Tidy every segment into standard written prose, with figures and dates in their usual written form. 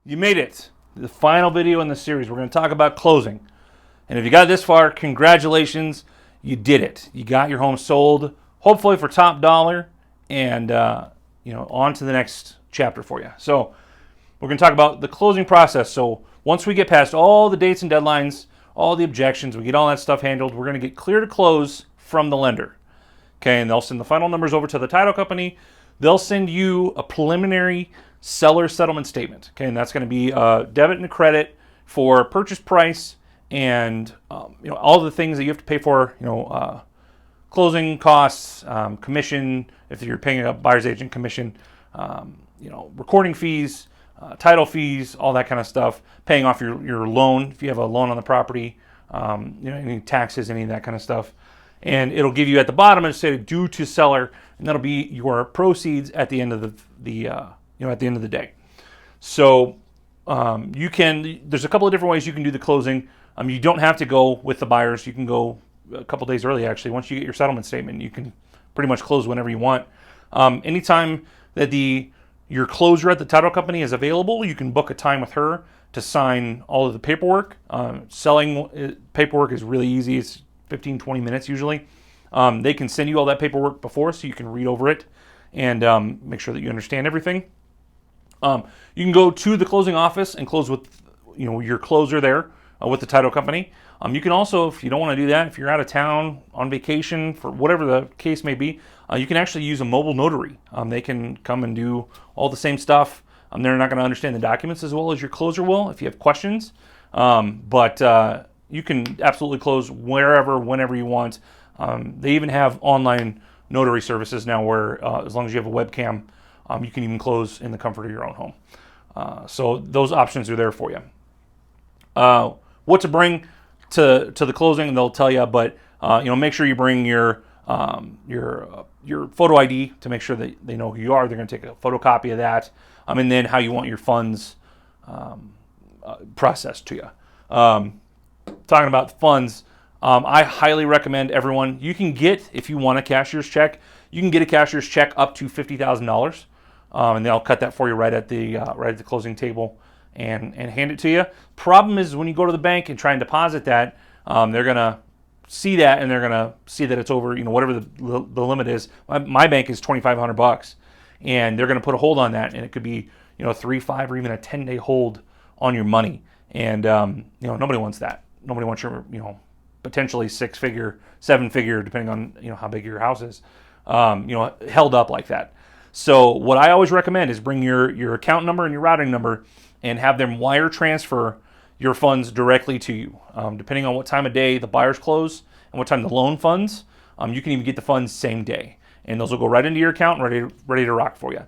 You made it. The final video in the series. We're going to talk about closing. And if you got this far, congratulations. You did it. You got your home sold, hopefully for top dollar, and on to the next chapter for you. So we're going to talk about the closing process. So once we get past all the dates and deadlines, all the objections, we get all that stuff handled, we're going to get clear to close from the lender. Okay, and they'll send the final numbers over to the title company. They'll send you a preliminary seller settlement statement. Okay, and that's going to be a debit and a credit for purchase price and all the things that you have to pay for. Closing costs, commission if you're paying a buyer's agent commission, recording fees, title fees, all that kind of stuff. Paying off your loan if you have a loan on the property, any taxes, any of that kind of stuff. And it'll give you at the bottom, it'll say due to seller, and that'll be your proceeds at the end of at the end of the day. So there's a couple of different ways you can do the closing. You don't have to go with the buyers. You can go a couple days early, actually. Once you get your settlement statement, you can pretty much close whenever you want. Anytime that your closer at the title company is available, you can book a time with her to sign all of the paperwork. Selling paperwork is really easy. It's 15-20 minutes usually. They can send you all that paperwork before so you can read over it and make sure that you understand everything. You can go to the closing office and close with your closer there with the title company. You can also, if you don't want to do that, if you're out of town on vacation for whatever the case may be, you can actually use a mobile notary. They can come and do all the same stuff. They're not going to understand the documents as well as your closer will if you have questions. But you can absolutely close wherever, whenever you want. They even have online notary services now where as long as you have a webcam, you can even close in the comfort of your own home. So those options are there for you. What to bring to the closing, they'll tell you, but make sure you bring your photo ID to make sure that they know who you are. They're going to take a photocopy of that, and then how you want your funds processed to you. Talking about funds, I highly recommend everyone. You can get, if you want a cashier's check, you can get a cashier's check up to $50,000, and they'll cut that for you right at the closing table and hand it to you. Problem is when you go to the bank and try and deposit that, they're gonna see that and they're gonna see that it's over, whatever the limit is. My bank is $2,500, and they're gonna put a hold on that, and it could be 3, 5, or even a 10-day hold on your money, and nobody wants that. Nobody wants your potentially 6-figure, 7-figure, depending on how big your house is, held up like that. So what I always recommend is bring your account number and your routing number and have them wire transfer your funds directly to you. Depending on what time of day the buyers close and what time the loan funds, you can even get the funds same day, and those will go right into your account and ready to rock for you.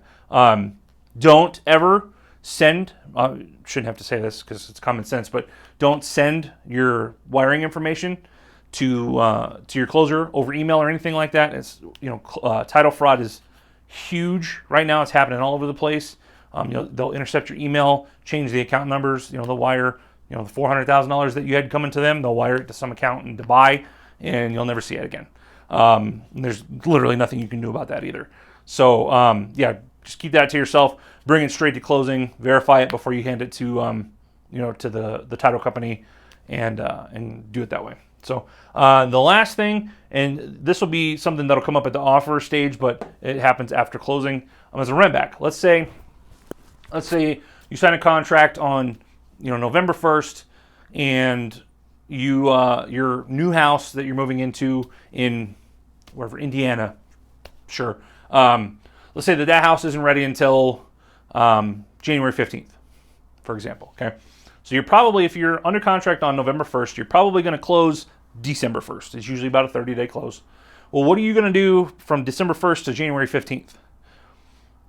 Don't ever send, shouldn't have to say this because it's common sense, but don't send your wiring information to your closer over email or anything like that. It's title fraud is huge right now. It's happening all over the place. They'll intercept your email, change the account numbers. They'll wire the $400,000 that you had coming to them. They'll wire it to some account in Dubai, and you'll never see it again. There's literally nothing you can do about that either. So just keep that to yourself. Bring it straight to closing. Verify it before you hand it to to the title company, and do it that way. So the last thing, and this will be something that'll come up at the offer stage, but it happens after closing, as a rent back. Let's say you sign a contract on November 1st, and your new house that you're moving into in wherever, Indiana, sure. Let's say that house isn't ready until January 15th, for example. Okay, so you're probably, if you're under contract on November 1st, you're probably going to close December 1st. It's usually about a 30-day close. Well, what are you going to do from December 1st to January 15th?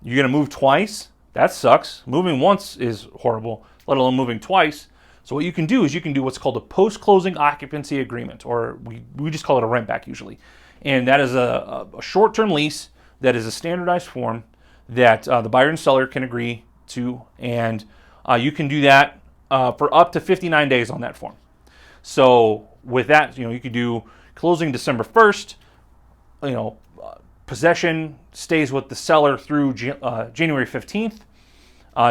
You're going to move twice? That sucks. Moving once is horrible, let alone moving twice. So what you can do is you can do what's called a post-closing occupancy agreement, or we just call it a rent back usually. And that is a short-term lease that is a standardized form that the buyer and seller can agree to, and you can do that for up to 59 days on that form. So with that, you could do closing December 1st, possession stays with the seller through January 15th,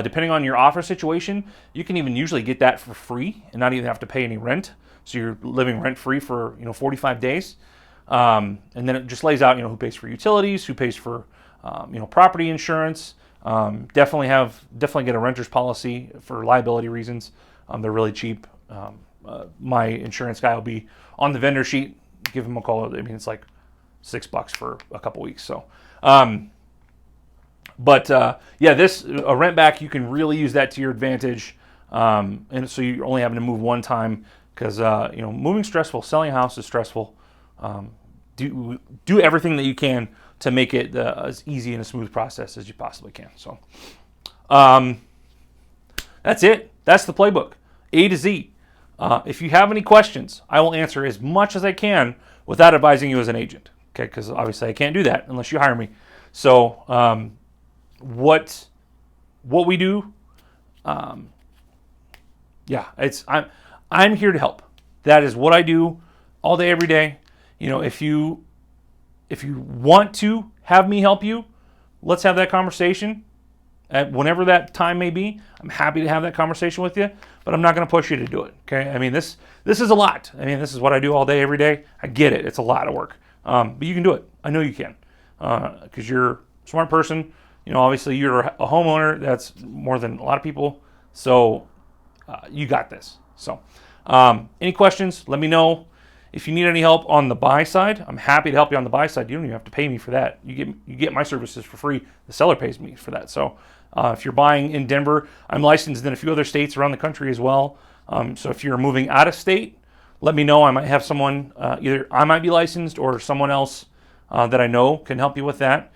Depending on your offer situation, you can even usually get that for free and not even have to pay any rent. So you're living rent free for 45 days. And then it just lays out who pays for utilities, who pays for property insurance. Definitely get a renter's policy for liability reasons. They're really cheap. My insurance guy will be on the vendor sheet. Give him a call. I mean, it's like $6 for a couple weeks. So, this a rent back, you can really use that to your advantage. And so you're only having to move one time because moving's stressful. Selling a house is stressful. Do everything that you can to make it as easy and a smooth process as you possibly can. So, that's it. That's the playbook, A to Z. If you have any questions, I will answer as much as I can without advising you as an agent. Okay, because obviously I can't do that unless you hire me. So, what we do, I'm here to help. That is what I do all day, every day. If you want to have me help you, let's have that conversation at whenever that time may be. I'm happy to have that conversation with you, but I'm not going to push you to do it. Okay? I mean, this is a lot. I mean, this is what I do all day, every day. I get it. It's a lot of work. But you can do it. I know you can. Because you're a smart person. Obviously you're a homeowner. That's more than a lot of people. So you got this. So any questions, let me know. If you need any help on the buy side, I'm happy to help you on the buy side. You don't even have to pay me for that. You get my services for free. The seller pays me for that. So if you're buying in Denver, I'm licensed in a few other states around the country as well. So if you're moving out of state, let me know. I might have someone, either I might be licensed or someone else that I know can help you with that,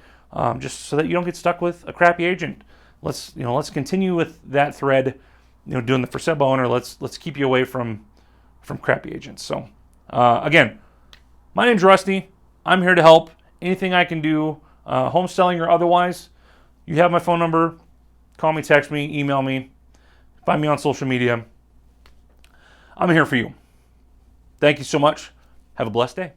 just so that you don't get stuck with a crappy agent. Let's continue with that thread, doing the for sale by owner. Let's keep you away from crappy agents. So again, my name's Rusty. I'm here to help. Anything I can do, home selling or otherwise, you have my phone number. Call me, text me, email me, find me on social media. I'm here for you. Thank you so much. Have a blessed day.